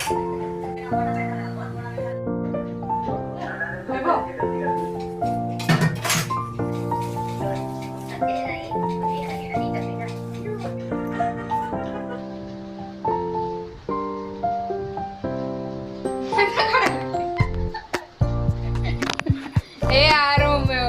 हे यार Romeo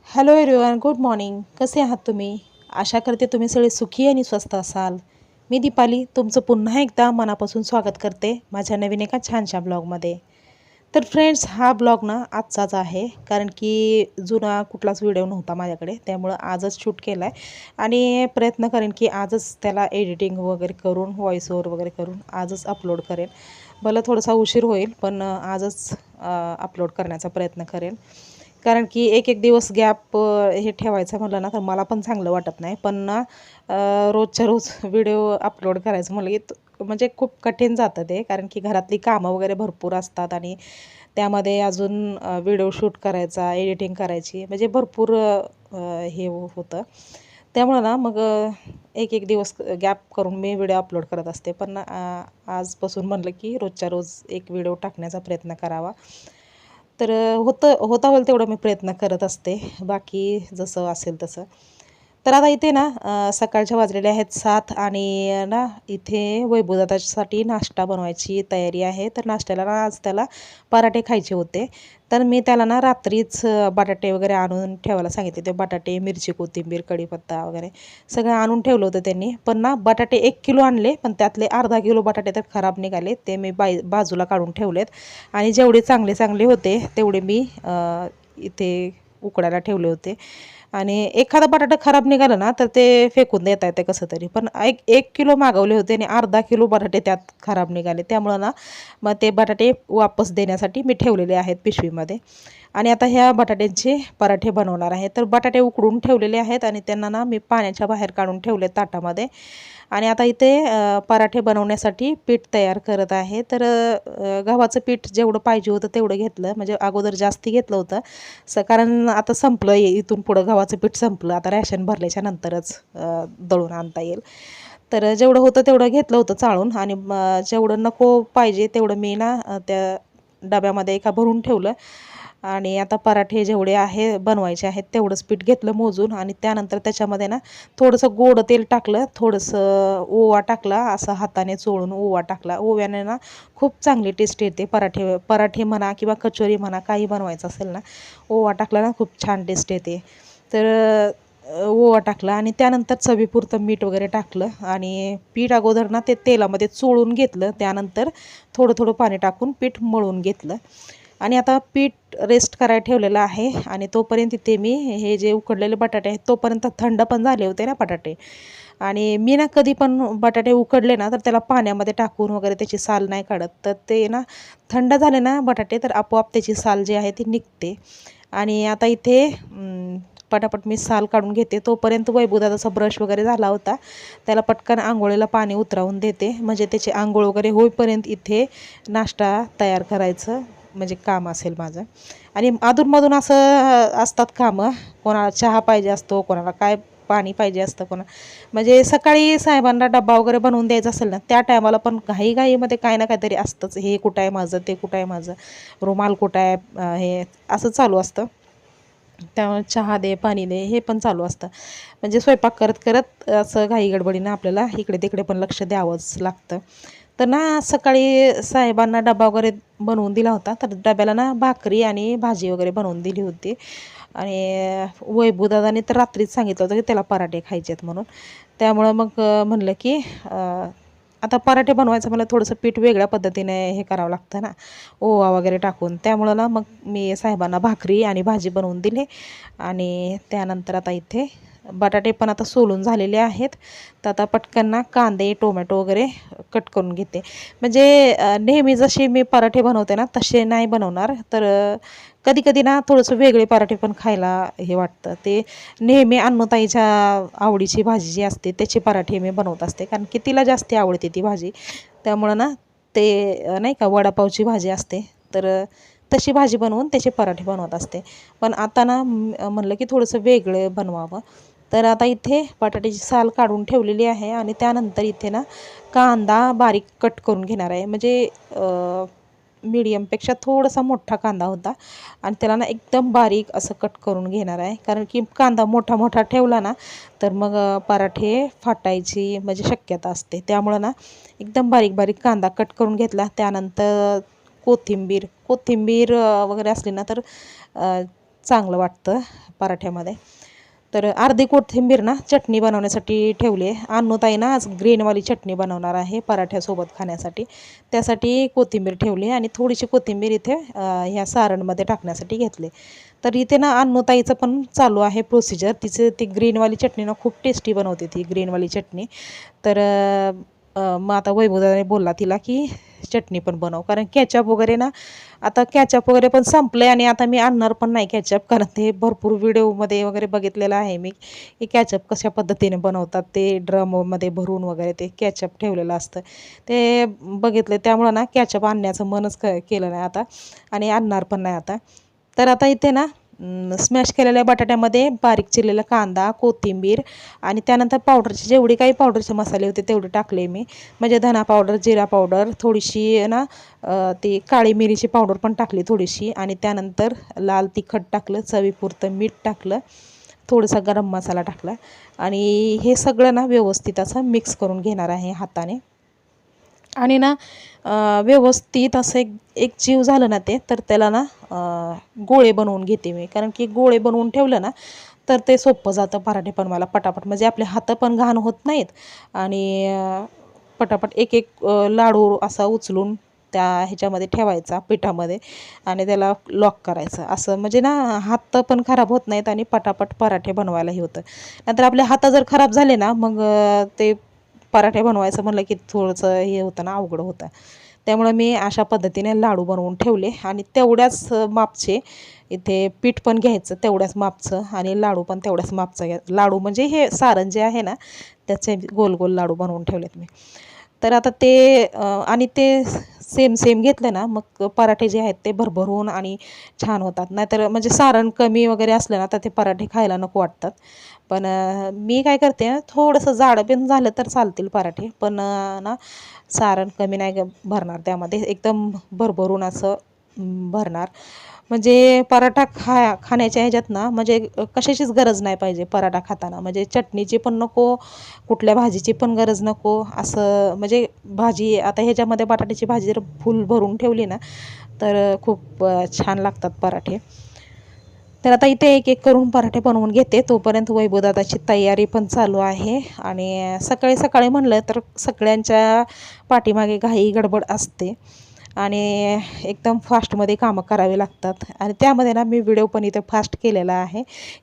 hello everyone, good morning. कसे आहात तुम्ही? आशा करते तुम्ही सगळे सुखी आणि स्वस्त असाल. मी दीपाली तुमचं पुन्हा एकदा मनापासून स्वागत करते माझ्या नवीन एका छानशा ब्लॉगमध्ये. तर फ्रेंड्स, हा ब्लॉग ना आजचाच आहे, कारण की जुना कुठलाच व्हिडिओ नव्हता माझ्याकडे, त्यामुळं आजच शूट केला आहे आणि प्रयत्न करेन की आजच त्याला एडिटिंग वगैरे करून व्हॉइस ओव्हर वगैरे करून आजच अपलोड करेन. भलं थोडासा उशीर होईल, पण आजच अपलोड करण्याचा प्रयत्न करेन. कारण की एक एक दिवस गॅप हे ठेवायचं म्हटलं ना तर मला पण चांगलं वाटत नाही. पण ना रोजच्या रोज व्हिडिओ अपलोड करायचं म्हटलं की म्हणजे खूप कठीण जातं ते, कारण की घरातली कामं वगैरे भरपूर असतात आणि त्यामध्ये अजून व्हिडिओ शूट करायचा, एडिटिंग करायची, म्हणजे भरपूर हे होतं. त्यामुळं ना मग एक एक दिवस गॅप करून मी व्हिडिओ अपलोड करत असते. पण आजपासून म्हणलं की रोजच्या रोज एक व्हिडिओ टाकण्याचा प्रयत्न करावा. तर होता होईल तेवढं मी प्रयत्न करत असते, बाकी जसं असेल तसं. तर आता इथे ना सकाळच्या वाजलेले आहेत 7 आणि ना इथे वैभवदादासाठी नाश्ता बनवायची तयारी आहे. तर नाश्त्याला ना आज त्याला पराठे खायचे होते. तर मी त्याला ना रात्रीच बटाटे वगैरे आणून ठेवायला सांगितले. ते बटाटे, मिरची, कोथिंबीर, कढीपत्ता वगैरे सगळं आणून ठेवलं होतं त्यांनी. पण ना बटाटे 1 किलो आणले, पण त्यातले अर्धा किलो बटाटे तर खराब निघाले. ते मी बाजूला काढून ठेवलेत आणि जेवढे चांगले चांगले होते तेवढे मी इथे उकडायला ठेवले होते. आणि एखादा बटाटा खराब निघाला ना तर ते फेकून देता येते कसं तरी. पण एक किलो मागवले होते आणि अर्धा किलो बटाटे त्यात खराब निघाले. त्यामुळं ना मग ते बटाटे वापस देण्यासाठी मी ठेवलेले आहेत पिशवीमध्ये. आणि आता ह्या बटाट्यांचे पराठे बनवणार आहे. तर बटाटे उकडून ठेवलेले आहेत आणि त्यांना ना मी पाण्याच्या बाहेर काढून ठेवले ताटामध्ये. आणि आता इथे पराठे बनवण्यासाठी पीठ तयार करत आहे. तर गव्हाचं पीठ जेवढं पाहिजे होतं तेवढं घेतलं, म्हणजे अगोदर जास्ती घेतलं होतं कारण आता संपलं, इथून पुढं गव्हाचं पीठ संपलं. आता रॅशन भरल्याच्या नंतरच दळून आणता येईल. तर जेवढं होतं तेवढं घेतलं होतं चाळून आणि जेवढं नको पाहिजे तेवढं मी ना त्या डब्यामध्ये एका भरून ठेवलं. आणि आता पराठे जेवढे आहे बनवायचे आहेत तेवढंच पीठ घेतलं मोजून आणि त्यानंतर त्याच्यामध्ये ना थोडंसं गोड तेल टाकलं, थोडंसं ओवा टाकला, असं हाताने चोळून ओवा टाकला. ओव्याने ना खूप चांगली टेस्ट येते. पराठे पराठे म्हणा किंवा कचोरी म्हणा, काही बनवायचं असेल ना, ओवा टाकला ना खूप छान टेस्ट येते. तर ओवा टाकला आणि त्यानंतर चवीपुरतं मीठ वगैरे टाकलं आणि पीठ अगोदर ना ते तेलामध्ये चोळून घेतलं. त्यानंतर थोडं थोडं पाणी टाकून पीठ मळून घेतलं आणि आता पीठ रेस्ट करायला ठेवलेलं आहे. आणि तोपर्यंत तिथे मी हे जे उकडलेले बटाटे आहेत तोपर्यंत थंड पण झाले होते ना बटाटे. आणि मी ना कधी पण बटाटे उकडले ना तर त्याला पाण्यामध्ये टाकून वगैरे त्याची साल नाही काढत. तर ते ना थंड झाले ना बटाटे तर आपोआप त्याची साल जी आहे ती निघते. आणि आता इथे पटापट मी साल काढून घेते. तोपर्यंत वैभवदादाचा ब्रश वगैरे झाला होता, त्याला पटकन आंघोळीला पाणी उतरवून देते, म्हणजे त्याची आंघोळ वगैरे होईपर्यंत इथे नाश्ता तयार करायचं म्हणजे काम असेल माझं. आणि अधूनमधून असं असतात कामं, कोणाला चहा पाहिजे असतो, कोणाला काय पाणी पाहिजे असतं, म्हणजे सकाळी साहेबांना डब्बा वगैरे बनवून द्यायचा असेल ना त्या टायमाला पण घाईघाईमध्ये काही ना काहीतरी असतंच. हे कुठं आहे माझं, ते कुठं आहे माझं, रुमाल कुठं आहे, हे असं चालू असतं. त्यामुळे चहा दे, पाणी दे, हे पण चालू असतं. म्हणजे स्वयंपाक करत करत असं घाई गडबडीनं आपल्याला इकडे तिकडे पण लक्ष द्यावंच लागतं. तर ना सकाळी साहेबांना डबा वगैरे बनवून दिला होता. तर डब्याला ना भाकरी आणि भाजी वगैरे बनवून दिली होती. आणि वैभवदादाने तर रात्रीच सांगितलं होतं की त्याला पराठे खायचे आहेत म्हणून. त्यामुळं मग म्हणलं की आता पराठे बनवायचं मला थोडंसं पीठ वेगळ्या पद्धतीने हे करावं लागतं ना, ओवा वगैरे टाकून. त्यामुळं ना मग मी साहेबांना भाकरी आणि भाजी बनवून दिली. आणि त्यानंतर आता इथे बटाटे पण आता सोलून झालेले आहेत. तर आता पटकन ना कांदे, टोमॅटो वगैरे कट करून घेते. म्हणजे नेहमी जसे मी पराठे बनवते ना तसे नाही बनवणार. तर कधी कधी ना थोडंसं वेगळे पराठे पण खायला हे वाटतं. ते नेहमी अन्नताईच्या आवडीची भाजी जी असते त्याचे पराठे मी बनवत असते, कारण की तिला जास्त आवडते ती भाजी. त्यामुळं ना ते नाही का वडापावची भाजी असते, तर तशी भाजी बनवून त्याचे पराठे बनवत असते. पण आता ना म्हणलं की थोडंसं वेगळं बनवावं. तर आता इथे बटाट्याची साल काढून ठेवलेली आहे आणि त्यानंतर इथे ना कांदा बारीक कट करून घेणार आहे. म्हणजे मीडियमपेक्षा थोडासा मोठा कांदा होता आणि त्याला ना एकदम बारीक असं कट करून घेणार आहे. कारण की कांदा मोठा मोठा ठेवला ना तर मग पराठे फाटायची म्हणजे शक्यता असते. त्यामुळं ना एकदम बारीक बारीक कांदा कट करून घेतला. त्यानंतर कोथिंबीर वगैरे असली ना तर चांगलं वाटतं पराठ्यामध्ये. तर अर्धी कोथिंबीर ना चटणी बनवण्यासाठी ठेवली आहे. अन्नूताई ना आज ग्रीनवाली चटणी बनवणार आहे पराठ्यासोबत खाण्यासाठी. त्यासाठी कोथिंबीर ठेवली आणि थोडीशी कोथिंबीर इथे ह्या सारणमध्ये टाकण्यासाठी घेतली. तर इथे ना अन्नूताईचं पण चालू आहे प्रोसिजर. तिचं ती ग्रीनवाली चटणी ना खूप टेस्टी बनवते ती ग्रीनवाली चटणी. तर मग आता वैभवदादाने बोलला तिला की चटणी पण बनव, कारण कॅचअप वगैरे ना आता कॅचअप वगैरे पण संपलं आहे आणि आता मी आणणार पण नाही कॅचअप, कारण ते भरपूर व्हिडिओमध्ये वगैरे बघितलेलं आहे मी की कॅचअप कशा पद्धतीने बनवतात. ते ड्रममध्ये भरून वगैरे ते कॅचअप ठेवलेलं असतं ते बघितलं. त्यामुळं ना कॅचअप आणण्याचं मनच केलं नाही आता आणि आणणार पण नाही आता. तर आता इथे ना स्मॅश केलेल्या बटाट्यामध्ये बारीक चिरलेला कांदा, कोथिंबीर आणि त्यानंतर पावडरचे जेवढे काही पावडरचे मसाले होते तेवढे टाकले मी. म्हणजे धना पावडर, जिरा पावडर, थोडीशी ना ती काळी मिरीची पावडर पण टाकली थोडीशी आणि त्यानंतर लाल तिखट टाकलं, चवीपुरतं मीठ टाकलं, थोडासा गरम मसाला टाकला आणि हे सगळं ना व्यवस्थित असं मिक्स करून घेणार आहे हाताने. आणि ना व्यवस्थित असं एक जीव झालं ना ते, तर त्याला ना गोळे बनवून घेते मी. कारण की गोळे बनवून ठेवलं ना तर ते सोपं जातं पराठे बनवायला पटापट. म्हणजे आपले हात पण घाण होत नाहीत आणि पटापट एक एक लाडू असा उचलून त्या ह्याच्यामध्ये ठेवायचा पिठामध्ये आणि त्याला लॉक करायचं. असं म्हणजे ना हात पण खराब होत नाहीत आणि पटापट पराठे बनवायलाही होतं. नंतर आपले हात जर खराब झाले ना मग ते पराठे बनवायचं म्हणलं की थोडंसं हे होतं ना, अवघड होतं. त्यामुळे मी अशा पद्धतीने लाडू बनवून ठेवले आणि तेवढ्याच मापचे इथे पीठ पण घ्यायचं तेवढ्याच मापचं आणि लाडू पण तेवढ्याच मापचं घ्यायचं. लाडू म्हणजे हे सारण जे आहे ना त्याचे गोल गोल लाडू बनवून ठेवलेत मी. तर आता ते आणि ते सेम घेतलं ना मग पराठे जे आहेत ते भरभरून आणि छान होतात. नाहीतर म्हणजे सारण कमी वगैरे असलं ना तर ते पराठे खायला नको वाटतात. पण मी काय करते, थोडंसं जाडं पण झालं तर चालतील पराठे, पण ना सारण कमी नाही भरणार त्यामध्ये, एकदम भरभरून असं भरणार. म्हणजे पराठा खाण्याच्या ह्याच्यात ना म्हणजे कशाचीच गरज नाही पाहिजे पराठा खाताना. म्हणजे चटणीची पण नको, कुठल्या भाजीची पण गरज नको. असं म्हणजे भाजी आता ह्याच्यामध्ये बटाट्याची भाजी जर फुल भरून ठेवली ना तर खूप छान लागतात पराठे. तर आता इथे एक एक करून पराठे बनवून घेते. तोपर्यंत वैभवदादाची तयारी पण चालू आहे आणि सकाळी सकाळी म्हणलं तर सगळ्यांच्या पाठीमागे घाई गडबड असते आणि एकदम फास्टमध्ये कामं करावी लागतात. आणि त्यामध्ये ना मी व्हिडिओ पण इथे फास्ट केलेला आहे,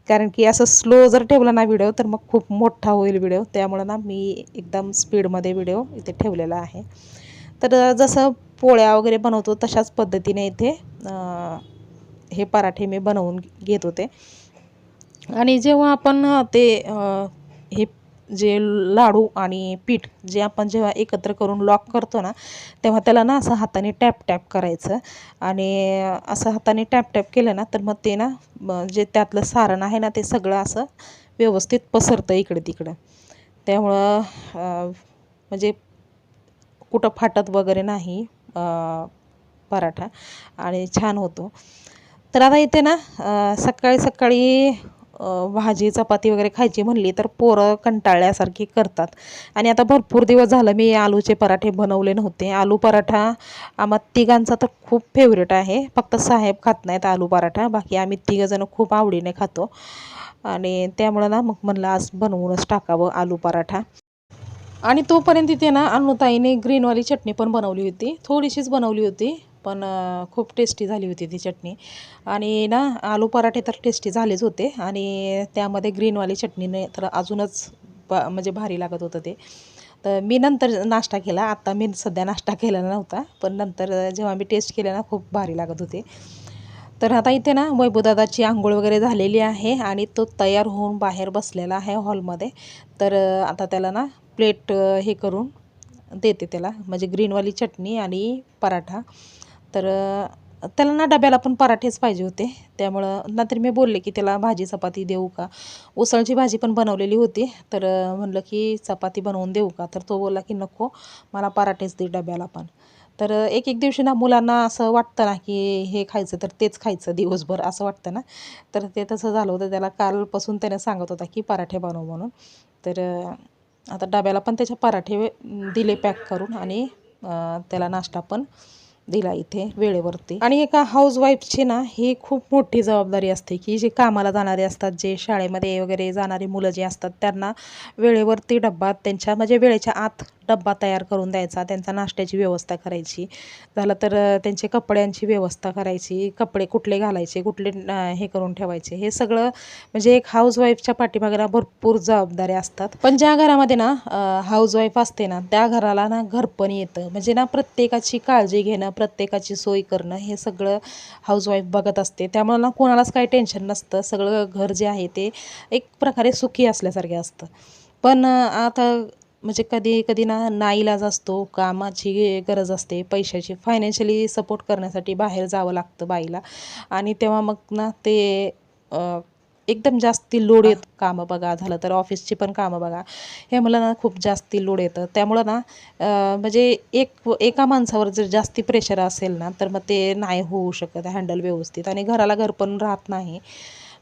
कारण की असं स्लो जर ठेवला ना व्हिडिओ तर मग खूप मोठा होईल व्हिडिओ. त्यामुळं ना मी एकदम स्पीडमध्ये व्हिडिओ इथे ठेवलेला आहे. तर जसं पोळ्या वगैरे बनवतो तशाच पद्धतीने इथे हे पराठे मी बनवून घेत होते. आणि जेव्हा आपण ते हे जे लाडू आणि पीठ जे आपण जेव्हा एकत्र करून लॉक करतो ना तेव्हा त्याला ना असं हाताने टॅप करायचं आणि असं हाताने टॅप केलं ना तर मग ते ना जे त्यातलं सारण आहे ना ते सगळं असं व्यवस्थित पसरतं इकडे तिकडं. त्यामुळं म्हणजे कुठं फाटत वगैरे नाही पराठा आणि छान होतो. तर आता इथे ना सकाळी सकाळी भाजी चपाती वगैरे खायची म्हणली तर पोरं कंटाळल्यासारखी करतात. आणि आता भरपूर दिवस झालं मी आलूचे पराठे बनवले नव्हते. आलू पराठा आम्हा तिघांचा तर खूप फेवरेट आहे. फक्त साहेब खात नाहीत आलू पराठा, बाकी आम्ही तिघंजणं खूप आवडीने खातो. आणि त्यामुळं ना मग म्हणलं आज बनवूनच टाकावं आलू पराठा. आणि तोपर्यंत तिथे ना अन्नूताईने ग्रीनवाली चटणी पण बनवली होती. थोडीशीच बनवली होती पण खूप टेस्टी झाली होती ती चटणी. आणि ना आलू पराठे तर टेस्टी झालेच होते आणि त्यामध्ये ग्रीनवाली चटणीने तर अजूनच म्हणजे भारी लागत होतं ते. तर मी नंतर नाश्ता केला. आत्ता मी सध्या नाश्ता केलेला नव्हता, पण नंतर जेव्हा मी टेस्ट केलं ना खूप भारी लागत होते. तर आता इथे ना वैभवदादाची आंघोळ वगैरे झालेली आहे आणि तो तयार होऊन बाहेर बसलेला आहे हॉलमध्ये. तर आता त्याला ना प्लेट हे करून देते त्याला, म्हणजे ग्रीनवाली चटणी आणि पराठा. तर त्याला ना डब्याला पण पराठेच पाहिजे होते, त्यामुळं नंतर मी बोलले की त्याला भाजी चपाती देऊ का. उसळची भाजी पण बनवलेली होती, तर म्हणलं की चपाती बनवून देऊ का. तर तो बोलला की नको, मला पराठेच दे डब्याला पण. तर एक एक दिवशी ना मुलांना असं वाटतं ना की हे खायचं तर तेच खायचं दिवसभर असं वाटतं ना. तर ते तसं झालं होतं त्याला. कालपासून त्याने सांगत होता की पराठे बनव म्हणून. तर आता डब्याला पण त्याचे पराठे दिले पॅक करून आणि त्याला नाश्ता पण दिला इथे वेळेवरती. आणि एका हाऊसवाईफची ना ही खूप मोठी जबाबदारी असते की जे कामाला जाणारे असतात, जे शाळेमध्ये वगैरे जाणारी मुलं जे असतात, त्यांना वेळेवरती डब्बा त्यांच्या म्हणजे वेळेच्या आत डब्बा तयार करून द्यायचा, त्यांचा नाश्त्याची व्यवस्था करायची. झालं तर त्यांचे कपड्यांची व्यवस्था करायची, कपडे कुठले घालायचे, कुठले हे करून ठेवायचे, हे सगळं म्हणजे एक हाऊसवाईफच्या पाठीमागे ना भरपूर जबाबदाऱ्या असतात. पण ज्या घरामध्ये ना हाऊसवाईफ असते ना, त्या घराला ना घर पण येतं. म्हणजे ना प्रत्येकाची काळजी घेणं, प्रत्येकाची सोय करणं, हे सगळं हाऊसवाईफ बघत असते. त्यामुळे ना कोणालाच काही टेन्शन नसतं. सगळं घर जे आहे ते एक प्रकारे सुखी असल्यासारखे असतं. पण आता म्हणजे कधी कधी ना नाईलाज असतो, कामाची गरज असते, पैशाची, फायनान्शियली सपोर्ट करण्यासाठी बाहेर जावं लागतं बाईला. आणि तेव्हा मग ना ते एकदम जास्ती लोड येतं. कामं बघा, झालं तर ऑफिसची पण कामं बघा, हे मला ना खूप जास्ती लोड येतं. त्यामुळं ना म्हणजे एका माणसावर जर जास्ती प्रेशर असेल ना, तर मग ते नाही होऊ शकत हँडल व्यवस्थित, आणि घराला घर पण राहत नाही.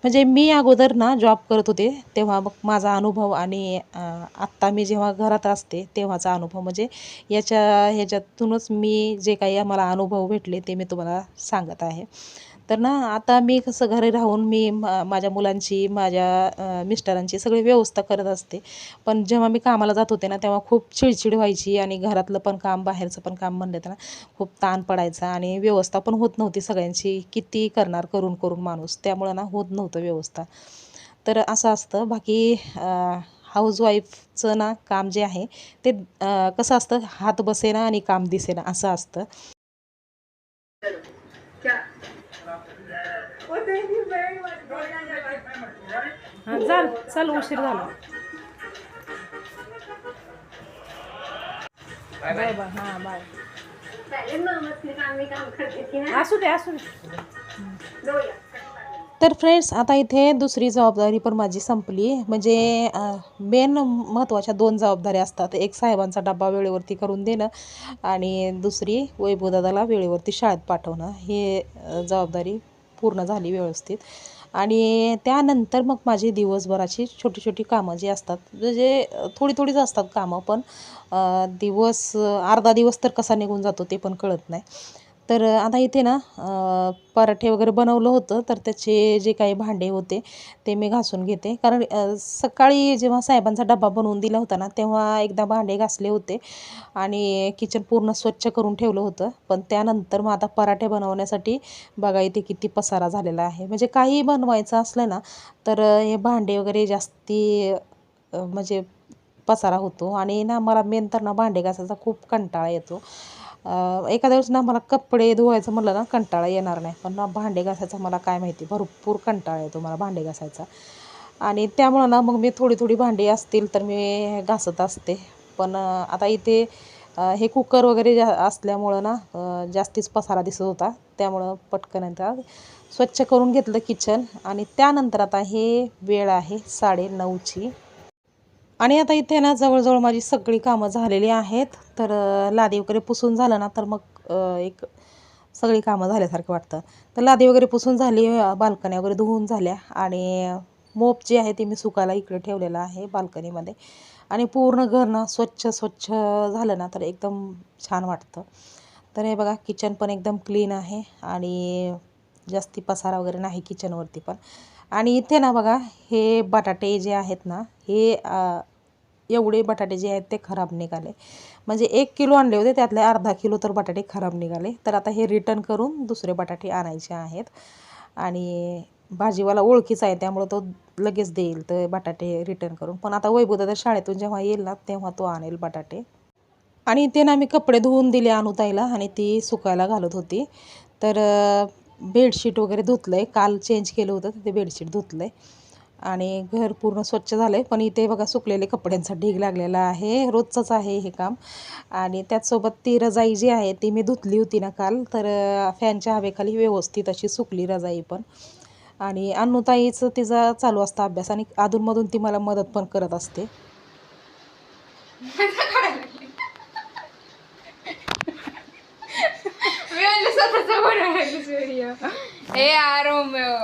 म्हणजे मी अगोदर ना जॉब करत होते तेव्हा मग माझा अनुभव आणि आत्ता मी जेव्हा घरात असते तेव्हाचा अनुभव, म्हणजे ह्याच्यातूनच मी जे काही आम्हाला अनुभव भेटले ते मी तुम्हाला सांगत आहे. तर ना आता मी कसं घरी राहून मी माझ्या मुलांची, माझ्या मिस्टरांची सगळी व्यवस्था करत असते. पण जेव्हा मी कामाला जात होते ना, तेव्हा खूप चिडचिड व्हायची आणि घरातलं पण काम, बाहेरचं पण काम म्हणलं तर ना खूप ताण पडायचा आणि व्यवस्था पण होत नव्हती सगळ्यांची. किती करणार करून करून माणूस, त्यामुळं ना होत नव्हतं व्यवस्था. तर असं असतं. बाकी हाऊसवाईफचं ना काम जे आहे ते कसं असतं, हात बसेना आणि काम दिसेना असं असतं. हां, चल उशीर झाला. Bye bye. हां बाय. असू दे असू दे. तर फ्रेंड्स, आता इथे दुसरी जबाबदारी पण माझी संपली. म्हणजे मेन महत्त्वाच्या 2 जबाबदाऱ्या असतात. एक साहेबांचा डब्बा वेळेवरती करून देणं आणि दुसरी वैभवदादाला वेळेवरती शाळेत पाठवणं. हे जबाबदारी पूर्ण झाली व्यवस्थित. आणि त्यानंतर मग माझी दिवसभराची छोटी छोटी कामं जी असतात, म्हणजे थोडी थोडीच असतात कामं, पण अर्धा दिवस तर कसा निघून जातो ते पण कळत नाही. तर आता इथे ना पराठे वगैरे बनवलं होतं, तर त्याचे जे काही भांडे होते ते मी घासून घेते. कारण सकाळी जेव्हा साहेबांचा डबा बनवून दिला होता ना, तेव्हा एकदा भांडे घासले होते आणि किचन पूर्ण स्वच्छ करून ठेवलं होतं. पण त्यानंतर मग आता पराठे बनवण्यासाठी बघा इथे किती पसारा झालेला आहे. म्हणजे काही बनवायचं असलं ना, तर हे भांडे वगैरे जास्ती म्हणजे पसारा होतो. आणि ना मला मेन तर ना भांडे घासायचा खूप कंटाळा येतो. एखाद्या वेळेस ना मला कपडे धुवायचं म्हटलं ना कंटाळा येणार नाही, पण ना भांडे घासायचा मला काय माहिती भरपूर कंटाळा येतो मला भांडे घासायचा. आणि त्यामुळं ना मग मी थोडी थोडी भांडी असतील तर मी घासत असते. पण आता इथे हे कुकर वगैरे असल्यामुळं ना जास्तीच पसारा दिसत होता, त्यामुळं पटकन आता स्वच्छ करून घेतलं किचन. आणि त्यानंतर आता हे वेळ आहे 9:30ची. आणि आता इथे ना जवळजवळ माझी सगळी कामं झालेली आहेत. तर लादी वगैरे पुसून झालं ना, तर मग एक सगळी कामं झाल्यासारखं वाटतं. तर लादी वगैरे पुसून झाली, बाल्कन्या वगैरे धुवून झाल्या आणि मोप जी आहे ती मी सुकायला इकडे ठेवलेलं आहे बाल्कनीमध्ये. आणि पूर्ण घर ना स्वच्छ स्वच्छ झालं ना, तर एकदम छान वाटतं. तर हे बघा किचन पण एकदम क्लीन आहे आणि जास्ती पसारा वगैरे नाही किचनवरती पण. आणि इथे ना बघा हे बटाटे जे आहेत ना, हे एवढे बटाटे जे आहेत ते खराब निघाले. म्हणजे 1 किलो आणले होते, त्यातले अर्धा किलो तर बटाटे खराब निघाले. तर आता हे रिटर्न करून दुसरे बटाटे आणायचे आहेत. आणि भाजीवाला ओळखीचा आहे, त्यामुळं तो लगेच देईल तर बटाटे रिटर्न करून. पण आता वैभवदादा शाळेतून जेव्हा येईल ना, तेव्हा तो आणेल बटाटे. आणि ते ना मी कपडे धुवून दिले अनुताईला आणि ती सुकायला घालत होती. तर बेडशीट वगैरे धुतलं आहे, काल चेंज केलं होतं तर ते बेडशीट धुतलं आहे. आणि घर पूर्ण स्वच्छ झालं आहे. पण इथे बघा सुकलेले कपड्यांचा ढीग लागलेला आहे, रोजचंच आहे हे काम. आणि त्याचसोबत ती रजाई जी आहे ती मी धुतली होती ना काल, तर फॅनच्या हवेखाली व्यवस्थित अशी सुकली रजाई पण. आणि अन्नूताईचं तिचा चालू असतं अभ्यास आणि अधूनमधून ती मला मदत पण करत असते. मी म्हणलं स्वतःचा बनवायला व्हिडिओ. हे यार रोमिओ.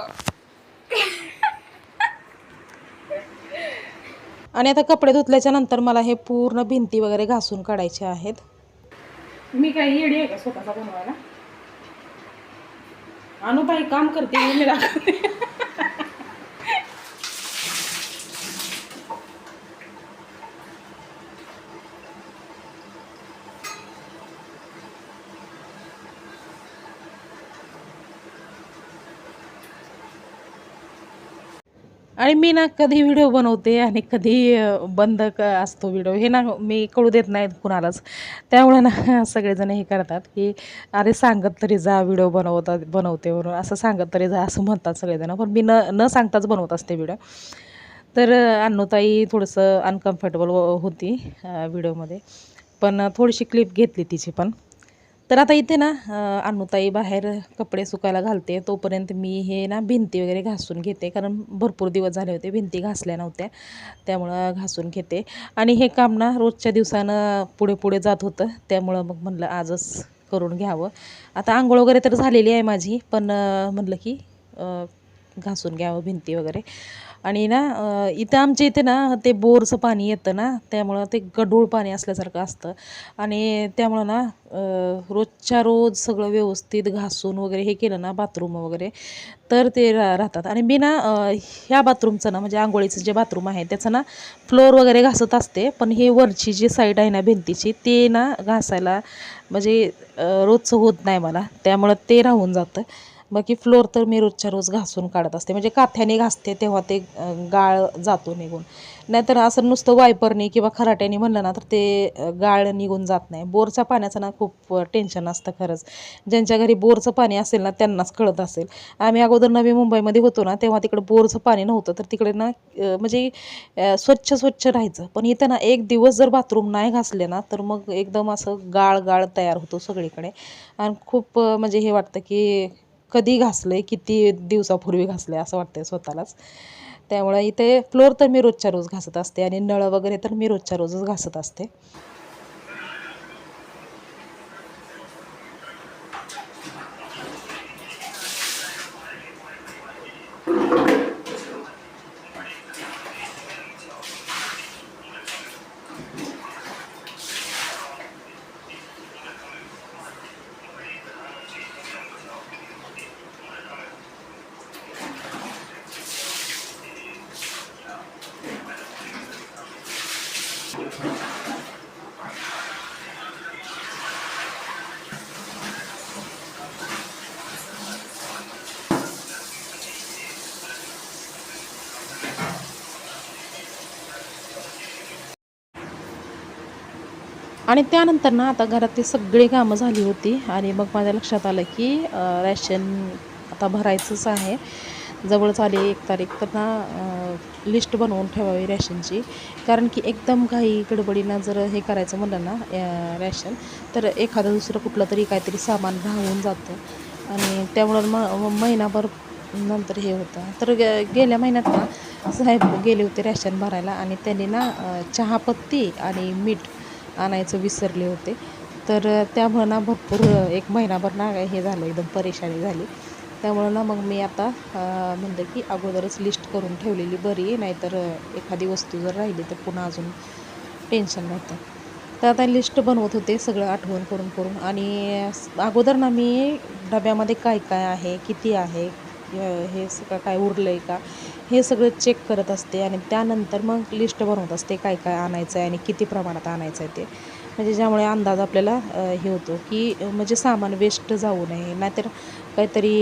आणि आता कपडे धुतल्याच्या नंतर मला हे पूर्ण भिंती वगैरे घासून काढायचे आहेत. मी काही येडी आहे का स्वतःचा बनवायला? अनुताई काम करते मी दाखवते. आणि मी ना कधी व्हिडिओ बनवते आणि कधी बंद असतो व्हिडिओ, हे ना मी कळू देत नाहीत कुणालाच. त्यामुळे ना सगळेजण हे करतात की अरे सांगत तरी जा व्हिडिओ बनवते म्हणून, असं सांगत तरी जा असं म्हणतात सगळेजण. पण मी न सांगताच बनवत असते व्हिडिओ. तर अन्नूताई थोडंसं अनकम्फर्टेबल होती व्हिडिओमध्ये, पण थोडीशी क्लिप घेतली तिची पण. तर आता इथे ना अन्नूताई बाहेर कपडे सुकायला घालते, तोपर्यंत मी हे ना भिंती वगैरे घासून घेते, कारण भरपूर दिवस झाले होते भिंती घासल्या नव्हत्या, त्यामुळं घासून घेते. आणि हे काम ना रोजच्या दिवसानं पुढे पुढे जात होतं, त्यामुळं मग म्हणलं आजच करून घ्यावं. आता आंघोळ वगैरे तर झालेली आहे माझी, पण म्हणलं की घासून घ्यावं भिंती वगैरे. आणि ना इथं आमच्या इथे ना ते बोरचं पाणी येतं ना, त्यामुळं ते गढूळ पाणी असल्यासारखं असतं. आणि त्यामुळं ना रोजच्या रोज सगळं व्यवस्थित घासून वगैरे हे केलं ना बाथरूम वगैरे, तर ते राहतात. आणि मी ना ह्या बाथरूमचं ना म्हणजे आंघोळीचं जे बाथरूम आहे त्याचं ना फ्लोअर वगैरे घासत असते, पण हे वरची जी साईड आहे ना भिंतीची ते ना घासायला म्हणजे रोजचं होत नाही मला, त्यामुळं ते राहून जातं. बाकी फ्लोअर तर मी रोजच्या रोज घासून काढत असते, म्हणजे काथ्याने घासते तेव्हा ते गाळ जातो निघून. नाहीतर असं नुसतं वायपरनी किंवा खराट्याने म्हणलं ना तर ते गाळ निघून जात नाही. बोरच्या पाण्याचं ना खूप टेन्शन असतं खरंच. ज्यांच्या घरी बोरचं पाणी असेल ना त्यांनाच कळत असेल. आम्ही अगोदर नवी मुंबईमध्ये होतो ना तेव्हा तिकडे बोरचं पाणी नव्हतं, तर तिकडे ना म्हणजे स्वच्छ राहायचं. पण इथं ना एक दिवस जर बाथरूम नाही घासले ना तर मग एकदम असं गाळ तयार होतो सगळीकडे. आणि खूप म्हणजे हे वाटतं की कधी घासले, किती दिवसापूर्वी घासले असं वाटतंय स्वतःलाच. त्यामुळे इथे फ्लोअर तर मी रोजच्या रोज घासत असते आणि नळ वगैरे तर मी रोजच्या रोजच घासत असते. आणि त्यानंतर ना आता घरातली सगळी कामं झाली होती आणि मग माझ्या लक्षात आलं की रॅशन आता भरायचंच आहे, जवळच आली 1 तारीख. तर ना लिस्ट बनवून ठेवावी रॅशनची, कारण की एकदम काही गडबडीनं जर हे करायचं म्हणलं ना रॅशन, तर एखादं दुसरं कुठलं तरी काहीतरी सामान राहून जातं आणि त्यामुळं महिनाभर नंतर हे होतं. तर गेल्या महिन्यात ना साहेब गेले होते रॅशन भरायला आणि त्यांनी ना चहापत्ती आणि मीठ आणायचं विसरले होते. तर त्यामुळं ना भरपूर 1 महिनाभर ना हे झालं, एकदम परेशानी झाली. त्यामुळं ना मग मी आता म्हणलं की अगोदरच लिस्ट करून ठेवलेली बरी, नाहीतर एखादी वस्तू जर राहिली तर पुन्हा अजून टेन्शन राहतं. तर आता लिस्ट बनवत होते सगळं आठवण करून करून. आणि अगोदर ना मी डब्यामध्ये काय काय आहे, किती आहे, हे सगळं काय उरलं आहे का, हे सगळं चेक करत असते. आणि त्यानंतर मग लिस्ट बनवत असते काय काय आणायचं आहे आणि किती प्रमाणात आणायचं आहे ते, म्हणजे ज्यामुळे अंदाज आपल्याला हे होतो की म्हणजे सामान वेस्ट जाऊ नये. नाहीतर काहीतरी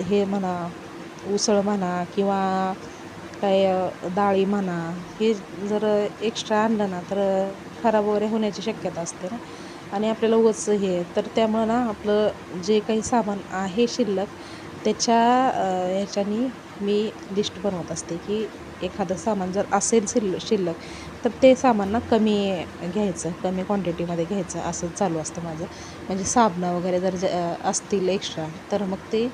हे म्हणा, उसळ म्हणा किंवा काय डाळी म्हणा, हे जर एक्स्ट्रा आणलं ना तर खराब वगैरे होण्याची शक्यता असते ना, आणि आपल्याला उगाच हे, तर त्यामुळं ना आपलं जे काही सामान आहे शिल्लक त्याच्या ह्याच्यानी मी लिस्ट बनवत असते की एखादं सामान जर असेल शिल्लक तर ते सामान ना कमी घ्यायचं, कमी क्वांटिटीमध्ये घ्यायचं, असं चालू असतं माझं. म्हणजे साबणं वगैरे जर असतील एक्स्ट्रा तर मग ते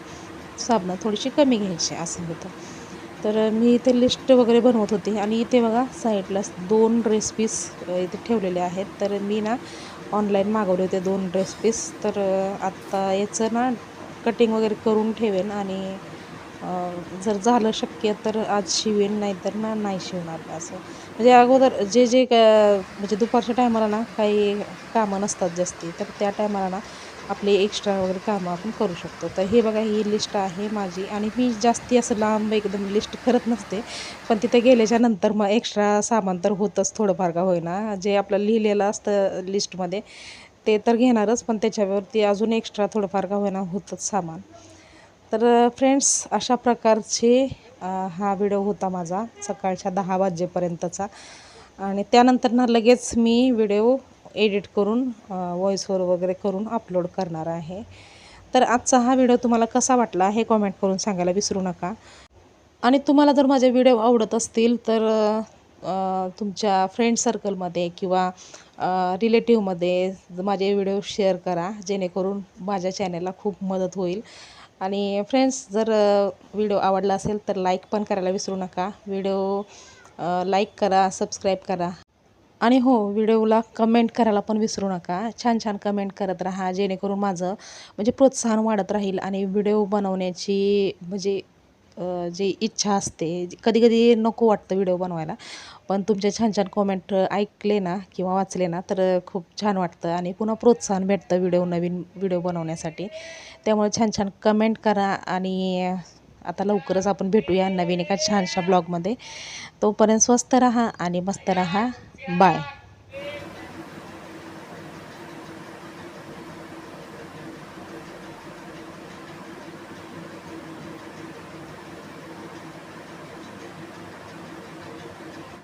साबणं थोडीशी कमी घ्यायची असं होतं. तर मी इथे लिस्ट वगैरे बनवत होते आणि इथे बघा साईडला 2 ड्रेस पीस इथे ठेवलेले आहेत. तर मी ना ऑनलाईन मागवले होते 2 ड्रेस पीस. तर आत्ता याचं ना कटिंग वगैरे करून ठेवेन आणि जर झालं शक्य तर आज शिवेन, नाही तर ना नाही शिवणार असं. म्हणजे अगोदर जे म्हणजे दुपारच्या टायमाला ना काही कामं नसतात जास्ती, तर त्या टायमाला ना आपले एक्स्ट्रा वगैरे कामं आपण करू शकतो. तर हे बघा ही लिस्ट आहे माझी आणि मी जास्ती असं लांब एकदम लिस्ट करत नसते. पण तिथे गेल्याच्या नंतर मग एक्स्ट्रा सामान तर होतंच थोडंफार का होईना. जे आपलं लिहिलेलं असतं लिस्टमध्ये ते तर घेणारच, पण त्याच्यावरती अजून एक्स्ट्रा थोडंफार का होईना होतंच सामान. तर फ्रेंड्स अशा प्रकारचे हा व्हिडिओ होता माझा सकाळच्या 10 वाजेपर्यंतचा. आणि त्यानंतर ना लगेच मी व्हिडिओ एडिट करून व्हॉईस ओव्हर वगैरे करून अपलोड करणार आहे. तर आजचा हा व्हिडिओ तुम्हाला कसा वाटला हे कॉमेंट करून सांगायला विसरू नका. आणि तुम्हाला जर माझे व्हिडिओ आवडत असतील तर तुमच्या फ्रेंड सर्कलमध्ये किंवा रिलेटिव्हमध्ये माझे व्हिडिओ शेअर करा, जेणेकरून माझ्या चॅनलला खूप मदत होईल. आणि फ्रेंड्स जर व्हिडिओ आवडला असेल तर लाईक पण करायला विसरू नका. व्हिडिओ लाईक करा, सबस्क्राईब करा आणि हो व्हिडिओला कमेंट करायला पण विसरू नका. छान छान कमेंट करत राहा, जेणेकरून माझं म्हणजे प्रोत्साहन वाढत राहील आणि व्हिडिओ बनवण्याची म्हणजे जी इच्छा असते. कधी-कधी नको वाटतं व्हिडिओ बनवायला, पण तुमचे छान-छान कॉमेंट ऐकले ना किंवा वाचले ना तर खूप छान वाटतं आणि पुन्हा प्रोत्साहन भेटतं नवीन व्हिडिओ बनवण्यासाठी. त्यामुळे छान-छान कमेंट करा आणि आता लवकरच आपण भेटूया नवीन एका छानशा ब्लॉगमध्ये. तोपर्यंत स्वस्त राहा आणि मस्त राहा. बाय.